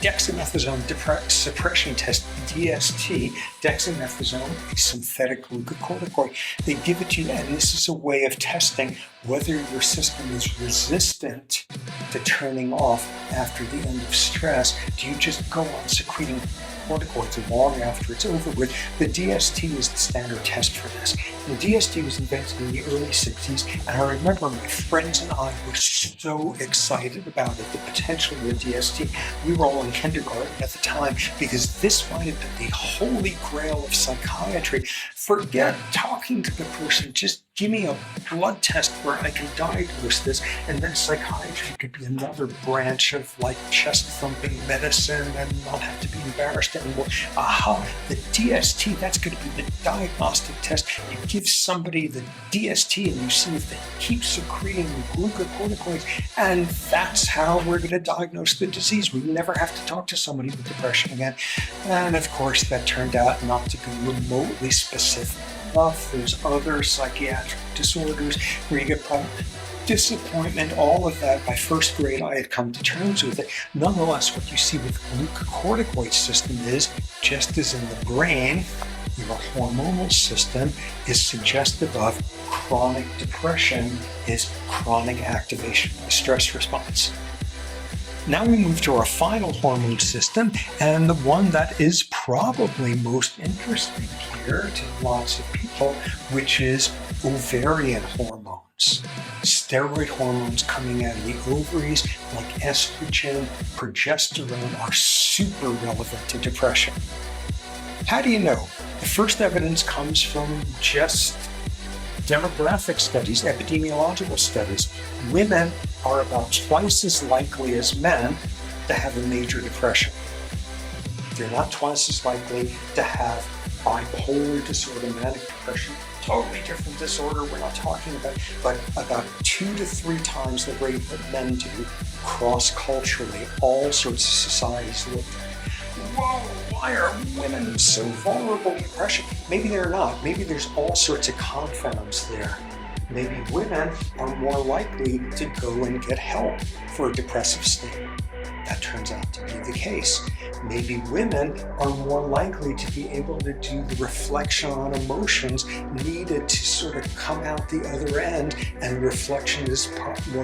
dexamethasone suppression test, DST, dexamethasone, a synthetic glucocorticoid. They give it to you, and this is a way of testing whether your system is resistant to turning off after the end of stress. Do you just go on secreting corticoids long after it's over with? The DST is the standard test for this. And the DST was invented in the early 60s, and I remember my friends and I were so excited about it, the potential of the DST. We were all in kindergarten at the time, because this might have been the holy grail of psychiatry. Forget talking to the person, just give me a blood test where I can diagnose this, and then psychiatry could be another branch of like chest-thumping medicine and not have to be embarrassed anymore. Aha, the DST, that's going to be the diagnostic test. You give somebody the DST and you see if they keep secreting glucocorticoids, and that's how we're going to diagnose the disease. We never have to talk to somebody with depression again. And of course, that turned out not to be remotely specific enough. There's other psychiatric disorders where you get disappointment, all of that. By first grade, I had come to terms with it. Nonetheless, what you see with the glucocorticoid system is, just as in the brain, your hormonal system is suggestive of chronic depression, is chronic activation of the stress response. Now we move to our final hormone system, and the one that is probably most interesting here to lots of people, which is ovarian hormones. Steroid hormones coming out of the ovaries, like estrogen, progesterone, are super relevant to depression. How do you know? The first evidence comes from just demographic studies, epidemiological studies. Women are about twice as likely as men to have a major depression. They're not twice as likely to have bipolar disorder, manic depression, totally different disorder we're not talking about, but about 2 to 3 times the rate that men do cross-culturally. All sorts of societies look at, whoa, why are women so vulnerable to depression? Maybe they're not. Maybe there's all sorts of confounds there. Maybe women are more likely to go and get help for a depressive state. That turns out to be the case. Maybe women are more likely to be able to do the reflection on emotions needed to sort of come out the other end, and reflection is more